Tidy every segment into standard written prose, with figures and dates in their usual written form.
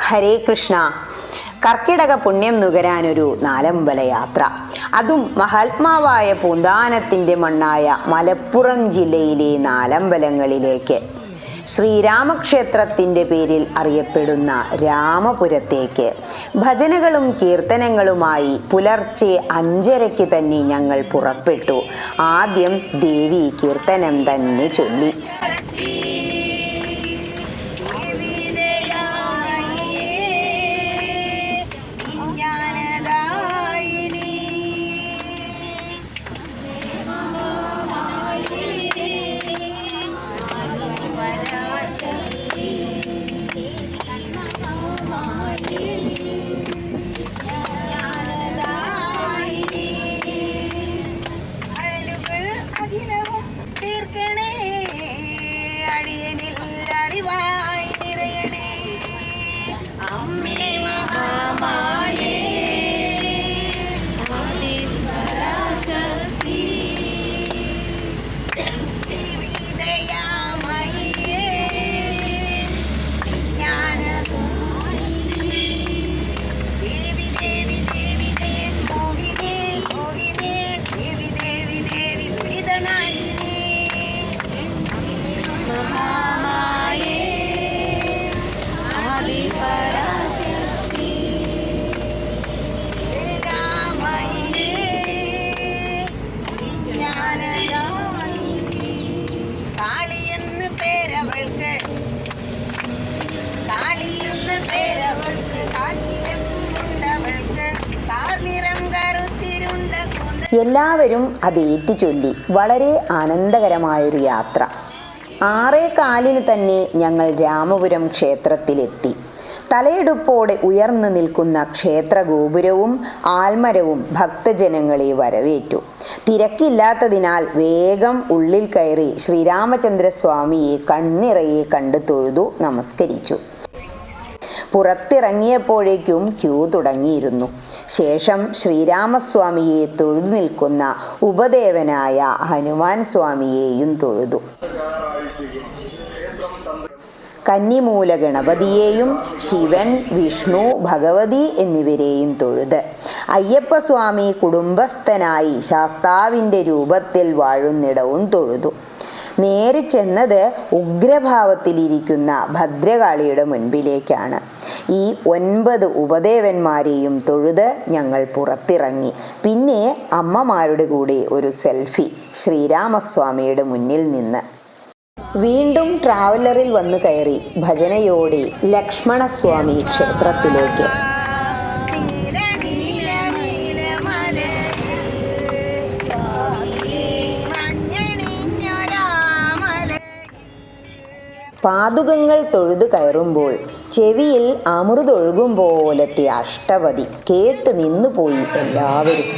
ഹരേ കൃഷ്ണ. കർക്കിടക പുണ്യം നുകരാനൊരു നാലമ്പല യാത്ര, അതും മഹാത്മാവായ പൂന്താനത്തിൻ്റെ മണ്ണായ മലപ്പുറം ജില്ലയിലെ നാലമ്പലങ്ങളിലേക്ക്. ശ്രീരാമക്ഷേത്രത്തിൻ്റെ പേരിൽ അറിയപ്പെടുന്ന രാമപുരത്തേക്ക് ഭജനകളും കീർത്തനങ്ങളുമായി പുലർച്ചെ 5:30 തന്നെ ഞങ്ങൾ പുറപ്പെട്ടു. ആദ്യം ദേവി കീർത്തനം തന്നെ ചൊല്ലി. എല്ലാവരും അത് ഏറ്റുചൊല്ലി. വളരെ ആനന്ദകരമായൊരു യാത്ര. 6:15 തന്നെ ഞങ്ങൾ രാമപുരം ക്ഷേത്രത്തിലെത്തി. തലയെടുപ്പോടെ ഉയർന്നു നിൽക്കുന്ന ക്ഷേത്ര ഗോപുരവും ആൽമരവും ഭക്തജനങ്ങളെ വരവേറ്റു. തിരക്കില്ലാത്തതിനാൽ വേഗം ഉള്ളിൽ കയറി ശ്രീരാമചന്ദ്രസ്വാമിയെ കണ്ണിറയെ കണ്ടു തൊഴുതു നമസ്കരിച്ചു. പുറത്തിറങ്ങിയപ്പോഴേക്കും ക്യൂ തുടങ്ങിയിരുന്നു. ശേഷം ശ്രീരാമസ്വാമിയെ തൊഴുതു നിൽക്കുന്ന ഉപദേവനായ ഹനുമാൻ സ്വാമിയെയും തൊഴുതു. കന്നിമൂല ഗണപതിയെയും ശിവൻ, വിഷ്ണു, ഭഗവതി എന്നിവരെയും തൊഴുത് അയ്യപ്പസ്വാമി കുടുംബസ്ഥനായി ശാസ്താവിൻ്റെ രൂപത്തിൽ വാഴുന്നിടവും തൊഴുതു. നേരെ ചെന്നത് ഉഗ്രഭാവത്തിലിരിക്കുന്ന ഭദ്രകാളിയുടെ മുൻപിലേക്കാണ്. ഈ 9 ഉപദേവന്മാരെയും തൊഴുത് ഞങ്ങൾ പുറത്തിറങ്ങി. പിന്നെ അമ്മമാരുടെ കൂടെ ഒരു സെൽഫി ശ്രീരാമസ്വാമിയുടെ മുന്നിൽ നിന്ന്. വീണ്ടും ട്രാവലറിൽ വന്നു കയറി ഭജനയോടെ ലക്ഷ്മണസ്വാമി ക്ഷേത്രത്തിലേക്ക്. പാതുകങ്ങൾ തൊഴുതു കയറുമ്പോൾ ചെവിയിൽ അമൃതൊഴുകും പോലത്തെ അഷ്ടപതി കേട്ട് നിന്നുപോയി എല്ലാവരും.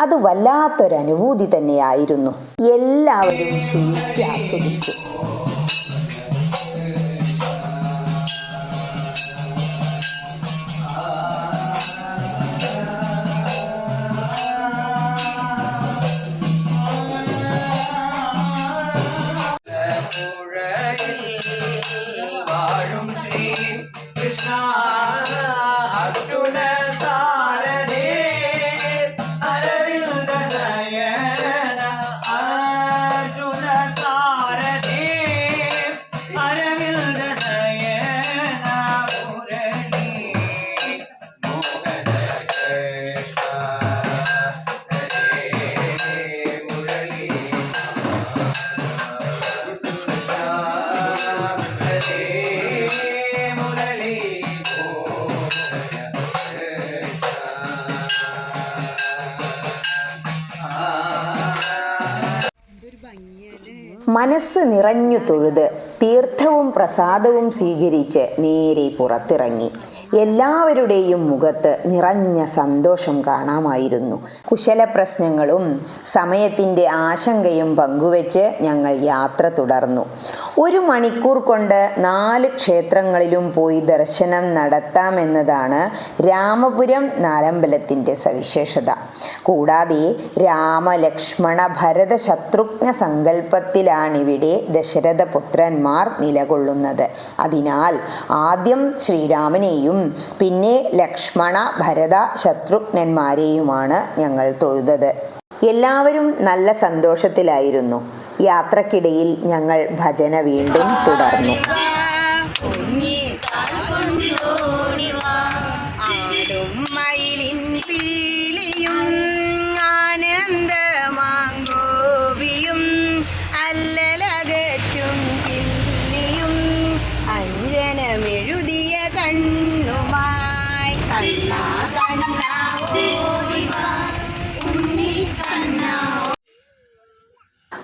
അത് വല്ലാത്തൊരനുഭൂതി തന്നെയായിരുന്നു. എല്ലാവരും ശരിക്കും ആസ്വദിച്ചു. Arjuna Sarade മനസ്സ് നിറഞ്ഞു തൊഴുത് തീർത്ഥവും പ്രസാദവും സ്വീകരിച്ച് നേരെ പുറത്തിറങ്ങി. എല്ലാവരുടെയും മുഖത്ത് നിറഞ്ഞ സന്തോഷം കാണാമായിരുന്നു. കുശലപ്രശ്നങ്ങളും സമയത്തിൻ്റെ ആശങ്കയും പങ്കുവെച്ച് ഞങ്ങൾ യാത്ര തുടർന്നു. 1 മണിക്കൂർ കൊണ്ട് 4 ക്ഷേത്രങ്ങളിലും പോയി ദർശനം നടത്താമെന്നതാണ് രാമപുരം നാലമ്പലത്തിൻ്റെ സവിശേഷത. കൂടാതെ രാമലക്ഷ്മണ ഭരത ശത്രുഘ്ന സങ്കല്പത്തിലാണിവിടെ ദശരഥപുത്രന്മാർ നിലകൊള്ളുന്നത്. അതിനാൽ ആദ്യം ശ്രീരാമനെയും പിന്നെ ലക്ഷ്മണ ഭരത ശത്രുഘ്നന്മാരെയുമാണ് ഞങ്ങൾ തൊഴുതത്. എല്ലാവരും നല്ല സന്തോഷത്തിലായിരുന്നു. യാത്രക്കിടയിൽ ഞങ്ങൾ ഭജന വീണ്ടും തുടർന്നു.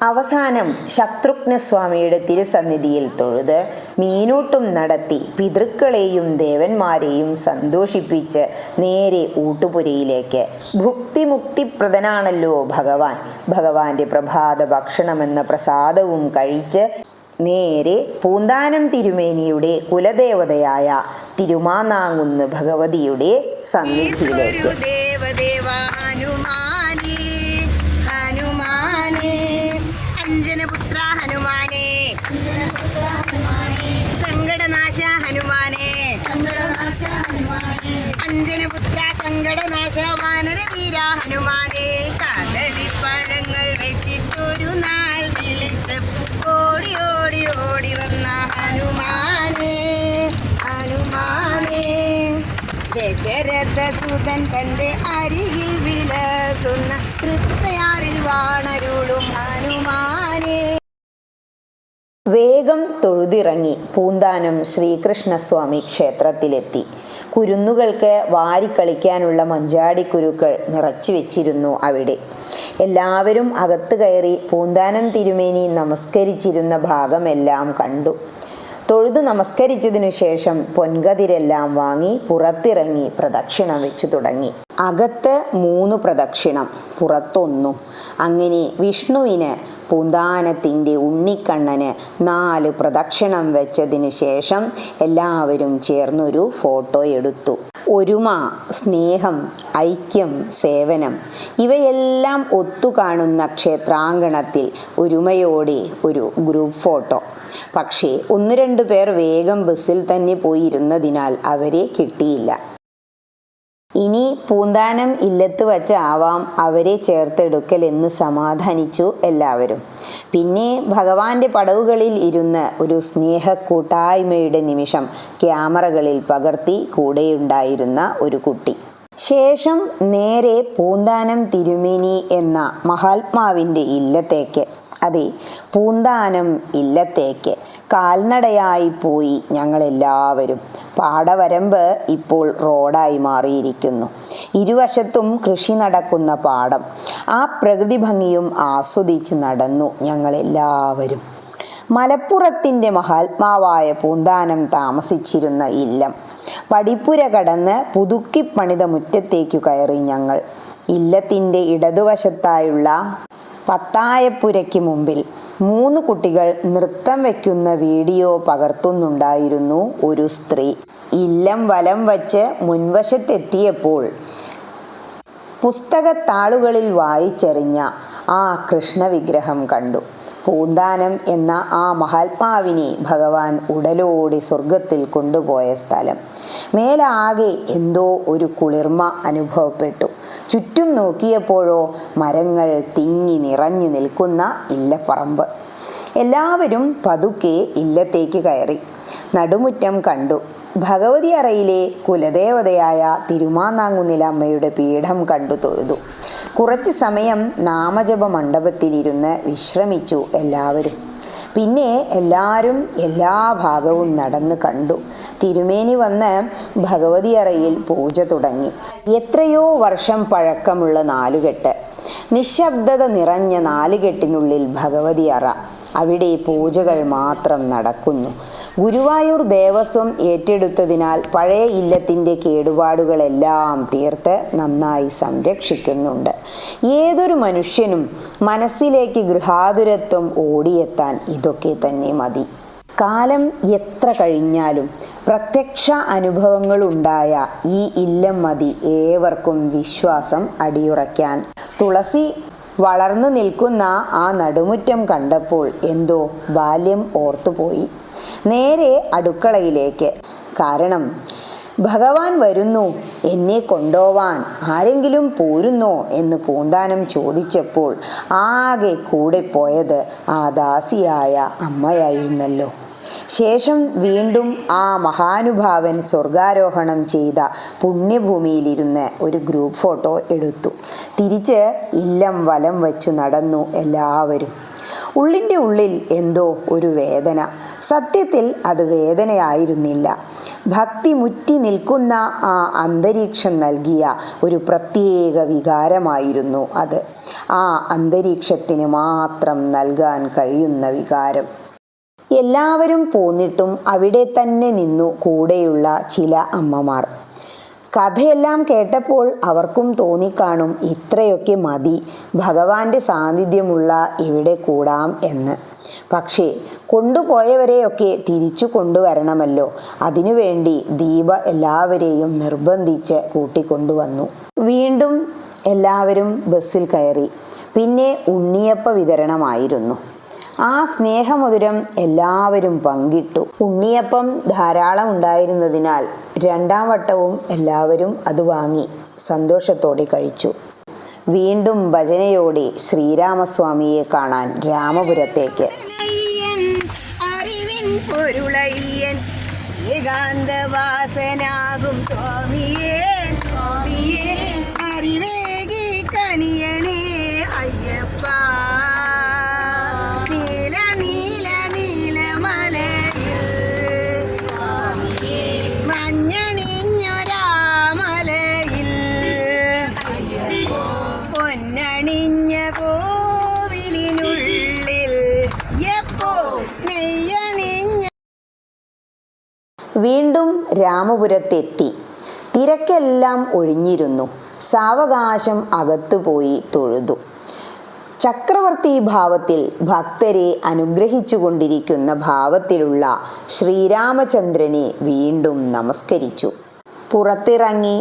അവസാനം ശത്രുഘ്നസ്വാമിയുടെ തിരുസന്നിധിയിൽ തൊഴുത് മീനൂട്ടും നടത്തി പിതൃക്കളെയും ദേവന്മാരെയും സന്തോഷിപ്പിച്ച് നേരെ ഊട്ടുപുരയിലേക്ക്. ഭുക്തിമുക്തിപ്രദനാണല്ലോ ഭഗവാൻ. ഭഗവാന്റെ പ്രഭാത ഭക്ഷണമെന്ന പ്രസാദവും കഴിച്ച് നേരെ പൂന്താനം തിരുമേനിയുടെ കുലദേവതയായ തിരുമാനാങ്കുന്ന് ഭഗവതിയുടെ സന്നിധിയിലേക്ക്. അഞ്ജനപുത്ര ഹനുമാനേ, സങ്കടനാശ ഹനുമാനേ, അഞ്ജനപുത്ര സങ്കടനാശ വാനരവീര ഹനുമാനേ. കദളിപ്പഴങ്ങൾ വെച്ചിട്ടൊരു നാൾ വിളിച്ച് ഓടി ഓടി ഓടി വന്ന ഹനുമാനേ, ഹനുമാനേ. ദശരഥസുതൻ തന്റെ അരികിൽ വിലസുന്ന തൃപ്തയാറിൽ വാണരുളും ഹനുമാനേ. വേഗം തൊഴുതിറങ്ങി പൂന്താനം ശ്രീകൃഷ്ണസ്വാമി ക്ഷേത്രത്തിലെത്തി. കുരുന്നുകൾക്ക് വാരിക്കളിക്കാനുള്ള മഞ്ചാടിക്കുരുക്കൾ നിറച്ചു വെച്ചിരുന്നു അവിടെ. എല്ലാവരും അകത്ത് കയറി പൂന്താനം തിരുമേനി നമസ്കരിച്ചിരുന്ന ഭാഗമെല്ലാം കണ്ടു. തൊഴുതു നമസ്കരിച്ചതിനു ശേഷം പൊൻകതിരെല്ലാം വാങ്ങി പുറത്തിറങ്ങി പ്രദക്ഷിണം വെച്ചു തുടങ്ങി. അകത്ത് 3 പ്രദക്ഷിണം, പുറത്തൊന്നും. അങ്ങനെ വിഷ്ണുവിന്, പൂന്താനത്തിൻ്റെ ഉണ്ണിക്കണ്ണന് 4 പ്രദക്ഷിണം വെച്ചതിനു ശേഷം എല്ലാവരും ചേർന്നൊരു ഫോട്ടോ എടുത്തു. ഒരുമ, സ്നേഹം, ഐക്യം, സേവനം ഇവയെല്ലാം ഒത്തുകാണുന്ന ക്ഷേത്രാങ്കണത്തിൽ ഒരുമയോടെ ഒരു ഗ്രൂപ്പ് ഫോട്ടോ. പക്ഷേ 1-2 പേർ വേഗം ബസ്സിൽ തന്നെ പോയിരുന്നതിനാൽ അവരെ കിട്ടിയില്ല. ഇനി പൂന്താനം ഇല്ലത്ത് വച്ചാവാം അവരെ ചേർത്തെടുക്കൽ എന്ന് സമാധാനിച്ചു എല്ലാവരും. പിന്നെ ഭഗവാന്റെ പടവുകളിൽ ഇരുന്ന് ഒരു സ്നേഹ കൂട്ടായ്മയുടെ നിമിഷം ക്യാമറകളിൽ പകർത്തി കൂടെയുണ്ടായിരുന്ന ഒരു കുട്ടി. ശേഷം നേരെ പൂന്താനം തിരുമേനി എന്ന മഹാത്മാവിൻ്റെ ഇല്ലത്തേക്ക്, അതെ പൂന്താനം ഇല്ലത്തേക്ക് കാൽനടയായി പോയി ഞങ്ങളെല്ലാവരും. പാടവരമ്പ് ഇപ്പോൾ റോഡായി മാറിയിരിക്കുന്നു. ഇരുവശത്തും കൃഷി നടക്കുന്ന പാടം. ആ പ്രകൃതി ഭംഗിയും ആസ്വദിച്ച് നടന്നു ഞങ്ങളെല്ലാവരും. മലപ്പുറത്തിൻ്റെ മഹാത്മാവായ പൂന്താനം താമസിച്ചിരുന്ന ഇല്ലം. പടിപ്പുര കടന്ന് പുതുക്കി പണിത മുറ്റത്തേക്കു കയറി ഞങ്ങൾ. ഇല്ലത്തിൻ്റെ ഇടതുവശത്തായുള്ള പത്തായപ്പുരയ്ക്ക് മുമ്പിൽ 3 കുട്ടികൾ നൃത്തം വയ്ക്കുന്ന വീഡിയോ പകർത്തുന്നുണ്ടായിരുന്നു ഒരു സ്ത്രീ. ഇല്ലം വലം വച്ച് മുൻവശത്തെത്തിയപ്പോൾ പുസ്തകത്താളുകളിൽ വായിച്ചെറിഞ്ഞ ആ കൃഷ്ണവിഗ്രഹം കണ്ടു. പൂന്താനം എന്ന ആ മഹാത്മാവിനെ ഭഗവാൻ ഉടലോടി സ്വർഗത്തിൽ കൊണ്ടുപോയ സ്ഥലം. മേലാകെ എന്തോ ഒരു കുളിർമ അനുഭവപ്പെട്ടു. ചുറ്റും നോക്കിയപ്പോഴോ മരങ്ങൾ തിങ്ങി നിറഞ്ഞു നിൽക്കുന്ന ഇല്ലപ്പറമ്പ്. എല്ലാവരും പതുക്കെ ഇല്ലത്തേക്ക് കയറി. നടുമുറ്റം കണ്ടു. ഭഗവതി അറയിലെ കുലദേവതയായ തിരുമാനാങ്കുന്നിൽ അമ്മയുടെ പീഠം കണ്ടു തൊഴുതു. കുറച്ച് സമയം നാമജപ മണ്ഡപത്തിലിരുന്ന് വിശ്രമിച്ചു എല്ലാവരും. പിന്നെ എല്ലാവരും എല്ലാ ഭാഗവും നടന്ന് കണ്ടു. തിരുമേനി വന്ന് ഭഗവതി അറയിൽ പൂജ തുടങ്ങി. എത്രയോ വർഷം പഴക്കമുള്ള നാലുകെട്ട്. നിശബ്ദത നിറഞ്ഞ നാലുകെട്ടിനുള്ളിൽ ഭഗവതി അറ. അവിടെ പൂജകൾ മാത്രം നടക്കുന്നു. ഗുരുവായൂർ ദേവസ്വം ഏറ്റെടുത്തതിനാൽ പഴയ ഇല്ലത്തിൻ്റെ കേടുപാടുകളെല്ലാം തീർത്ത് നന്നായി സംരക്ഷിക്കുന്നുണ്ട്. ഏതൊരു മനുഷ്യനും മനസ്സിലേക്ക് ഗൃഹാതുരത്വം ഓടിയെത്താൻ ഇതൊക്കെ തന്നെ മതി. കാലം എത്ര കഴിഞ്ഞാലും പ്രത്യക്ഷ അനുഭവങ്ങളുണ്ടായ ഈ ഇല്ലം മതി ഏവർക്കും വിശ്വാസം അടിയുറയ്ക്കാൻ. തുളസി വളർന്നു നിൽക്കുന്ന ആ നടുമുറ്റം കണ്ടപ്പോൾ എന്തോ ബാല്യം ഓർത്തുപോയി. നേരെ അടുക്കളയിലേക്ക്. കാരണം ഭഗവാൻ വരുന്നു, എന്നെ കൊണ്ടുപോവാൻ ആരെങ്കിലും പോരുന്നോ എന്ന് പൂന്താനം ചോദിച്ചപ്പോൾ ആകെ കൂടെ പോയത് ആ ദാസിയായ അമ്മയായിരുന്നല്ലോ. ശേഷം വീണ്ടും ആ മഹാനുഭാവൻ സ്വർഗാരോഹണം ചെയ്ത പുണ്യഭൂമിയിലിരുന്ന് ഒരു ഗ്രൂപ്പ് ഫോട്ടോ എടുത്തു. തിരിച്ച് ഇല്ലം വലം വച്ചു നടന്നു എല്ലാവരും. ഉള്ളിൻ്റെ ഉള്ളിൽ എന്തോ ഒരു വേദന. സത്യത്തിൽ അത് വേദനയായിരുന്നില്ല. ഭക്തി മുറ്റി നിൽക്കുന്ന ആ അന്തരീക്ഷം നൽകിയ ഒരു പ്രത്യേക വികാരമായിരുന്നു അത്. ആ അന്തരീക്ഷത്തിന് മാത്രം നൽകാൻ കഴിയുന്ന വികാരം. എല്ലാവരും പോന്നിട്ടും അവിടെ തന്നെ നിന്നു കൂടെയുള്ള ചില അമ്മമാർ. കഥയെല്ലാം കേട്ടപ്പോൾ അവർക്കും തോന്നിക്കാണും ഇത്രയൊക്കെ മതി ഭഗവാന്റെ സാന്നിധ്യമുള്ള ഇവിടെ കൂടാം എന്ന്. പക്ഷേ കൊണ്ടുപോയവരെയൊക്കെ തിരിച്ചു കൊണ്ടുവരണമല്ലോ. അതിനുവേണ്ടി ദീപ എല്ലാവരെയും നിർബന്ധിച്ച് കൂട്ടിക്കൊണ്ടുവന്നു. വീണ്ടും എല്ലാവരും ബസ്സിൽ കയറി. പിന്നെ ഉണ്ണിയപ്പ വിതരണമായിരുന്നു. ആ സ്നേഹമധുരം എല്ലാവരും പങ്കിട്ടു. ഉണ്ണിയപ്പം ധാരാളം ഉണ്ടായിരുന്നതിനാൽ രണ്ടാം വട്ടവും എല്ലാവരും അത് വാങ്ങി സന്തോഷത്തോടെ കഴിച്ചു. വീണ്ടും ഭജനയോടെ ശ്രീരാമസ്വാമിയെ കാണാൻ രാമപുരത്തേക്ക്. അറിവിൻ പൊരുളയ്യൻ ഏകാന്തവാസനാകും സ്വാമിയേ സ്വാമിയേ അറിവേകി കണിയണേ അയ്യപ്പ. നീല നീല നീലമലയിൽ മഞ്ഞണിഞ്ഞൊരാമലയിൽ പൊന്നണിഞ്ഞ കോവിലിനുള്ളിൽ എപ്പോ നെയ്യണിഞ്ഞ. വീണ്ടും രാമപുരത്തെത്തി. തിരക്കെല്ലാം ഒഴിഞ്ഞിരുന്നു. സാവകാശം അകത്തുപോയി തൊഴുതു. ചക്രവർത്തി ഭാവത്തിൽ ഭക്തരെ അനുഗ്രഹിച്ചുകൊണ്ടിരിക്കുന്ന ഭാവത്തിലുള്ള ശ്രീരാമചന്ദ്രനെ വീണ്ടും നമസ്കരിച്ചു. പുറത്തിറങ്ങി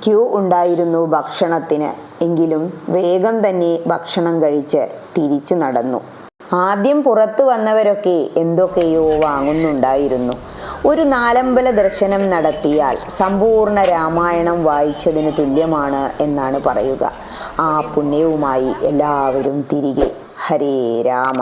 ക്യൂ ഉണ്ടായിരുന്നു ഭക്ഷണത്തിന്. എങ്കിലും വേഗം തന്നെ ഭക്ഷണം കഴിച്ച് തിരിച്ചു നടന്നു. ആദ്യം പുറത്തു വന്നവരൊക്കെ എന്തൊക്കെയോ വാങ്ങുന്നുണ്ടായിരുന്നു. ഒരു നാലമ്പല ദർശനം നടത്തിയാൽ സമ്പൂർണ്ണ രാമായണം വായിച്ചതിന് തുല്യമാണ് എന്നാണ് പറയുക. ആ പുണ്യവുമായി എല്ലാവരും തിരികെ. ഹരേ രാമ.